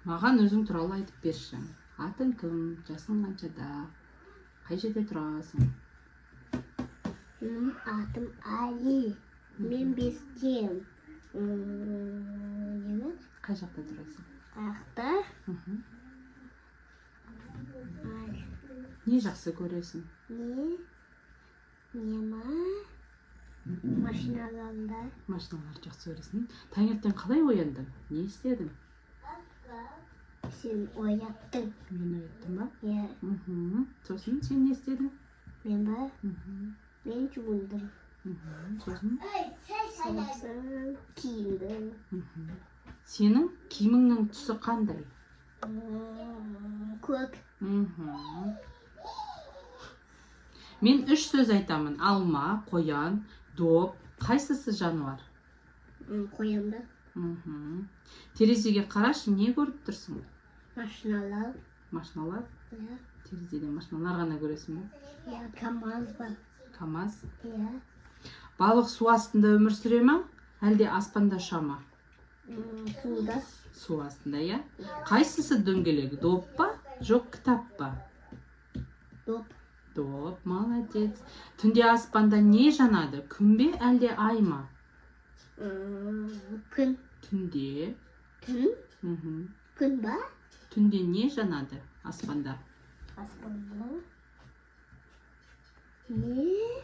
Маған өзің туралы айтып берші. Атың кім? Жасың қаншада? Қай жерде тұрасың? Менің атым Али. Мен бестем. Неме? Қай жақта тұрасың? Аяқта. Не жақсы көресің? Нема? Машиналарда. Машиналарды жақсы көресің. Таңертең қалай ояндың? Не істедің? Сен ояттың. Мен ояттым ба? Иә. Сосын сен не істедің? Мен ба? Мен жуындым. Сосын? Сосын киіндім. Сенің киіміңнің түсі қандай? Көк. Мен 3 сөз айтамын. Алма, қоян, доп. Қайсысы жануар? Қоянды. Терезеге қарашы, не көріп тұрсың? Машиналар. Машиналар? Иә. Терезеден машиналар ғана көресің бе? Иә, КамАЗ бар. КамАЗ? Иә. Балық су астында өмір сүре ма? Әлде аспанда ұша ма? Суда. Су астында, иә? Қайсысы дөңгелек? Доп па? Жоқ, кітап па? Доп. Доп, молодец. Түнде аспанда не жанады? Күн бе, әлде ай ма? Күн. Түнде. Күн? Күн ба? Түнде не жанады аспанда? Аспанда. Не?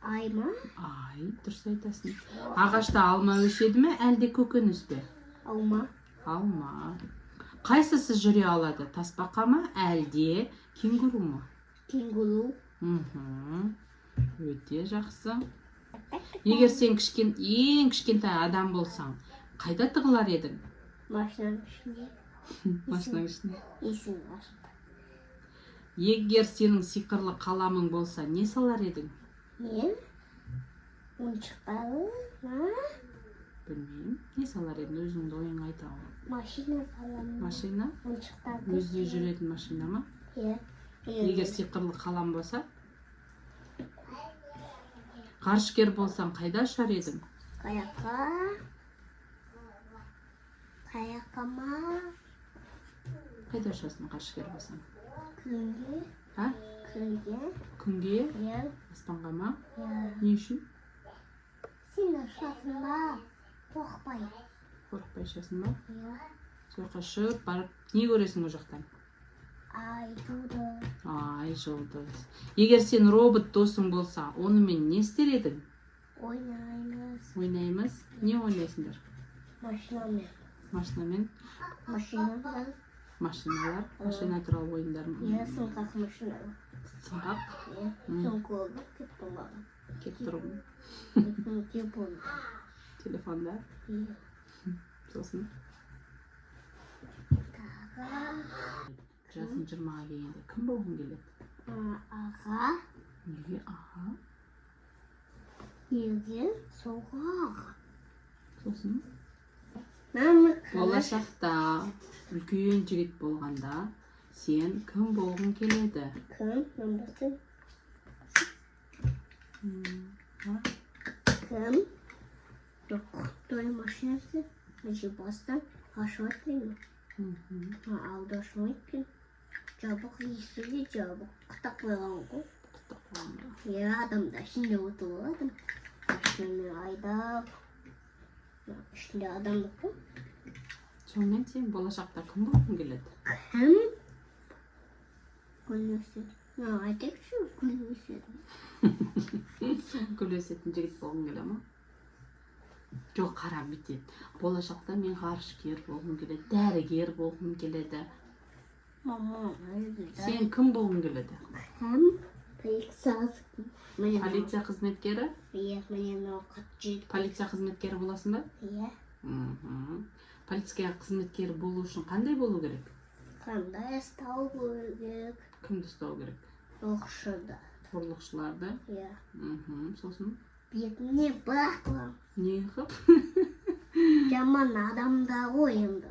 Ай ма? Ай, дұрыс айтасың. Ағашта алма өседі ме, әлде көкөніс бе? Алма. Алма. Қайсысы жүре алады? Тасбақа ма, әлде кенгуру ма? Кенгуру. Өте жақсы. Егер сен ең кішкентай адам болсаң, қайда тығылар едің? Машинаның ішінде. Машинаның ішінде. Есің бар. Егер сенің сиқырлы қаламың болса, не салар едің? Мен? Ойыншықтары ма? Білмеймін. Не салар едің? Өзіңді ойыңа айта ғой. Машина саламын. Машина? Ойыншықтарды. Өзіне жүретін машина ма? Иә. Егер сиқырлы қалам болса? Ғарышкер болсаң, қайда ұшар едің? Қаяққа? Қаяққа ма? Қайда ұшасың ғарышкер болсаң? Күнге. А? Күнге. Күнге? Иә. Аспанға ма? Иә. Не үшін? Сен ұшасың ба? Қорықпай. Қорықпай ұшасың ба? Иә. Сол жаққа ұшып барып, не көресің ол жақтан? Ай, жұлдыз. Ай, жұлдыз. Егер сен робот досың болса, онымен не істер едің? Ойнаймыз. Ойнаймыз. Не ойнайсыңдар? Машинамен. Машинамен? Машиналар. Машиналар? Машина туралы ойындар ма? Иә, сұңғақ машиналар. Сұңғақ? Иә. Сұңғақ кеп болмаған. Кеп тұрмын. Телефон. Телефонда? Иә. Сосын? Жасың 20-ға келгенде кім болғың келеді? Аға. Неге аға? Неге соғақ? Сосын? Болашақ. Болашақта үлкен жігіт болғанда сен кім болғың келеді? Кім? Намбасың? Кім? Жоқ, той машинасы. Мәже бастан ашып атпаймын. Алды ашып еткен. Жабық есігі жабық. Қытақ қойған ғой. Қытақ қойған ба? Иә, адамда ішінде отырып адам. Машинамен айдап. Ішінде адамдық қой. Сонымен сен болашақта кім болғың келеді? Кім? Гүл өседі. Айтайықшы, гүл өседі. Гүл өсетін жігіт болғың келеді ма? Жоқ, қара бүйтеді. Болашақта мен ғарышкер болғым келеді, дәрігер болғым келеді. Сен кім болғың келеді? Кім? Полиция қызметкері? Иә, менен оқыт жеді. Полиция қызметкері боласың ба? Иә. Полиция қызметкері болу үшін қандай болу керек? Қандай ұстау керек? Кімді ұстау керек? Ұқшыда. Ұрлықшыларды? Иә. Сосын? Бетіне бақылам. Не қып? Жаман адамдар ғой енді.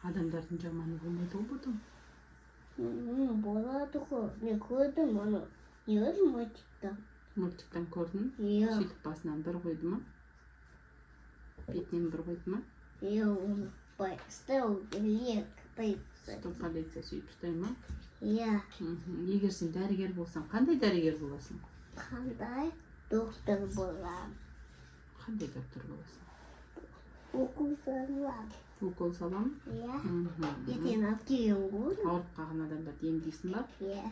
Адамдардың жаманы болмайды ғой бұдан. Болады ғой. Мен көрдім оны. Не көрдім мультиктен? Мультиктен көрдің? Иә. Сөйтіп басынан бір қойды ма? Бетінен бір қойды ма? Иә, оны Стол лек Что полиция сүйіп ұстай ма? Иә. Егер сен дәрігер болсаң, қандай дәрігер боласың? Қандай доктор болам. Қандай доктор боласың? Укол салам. Укол салам? Иә. Ертең алып келген ғой. Ауырып қалған адамдарды емдейсің ба? Иә.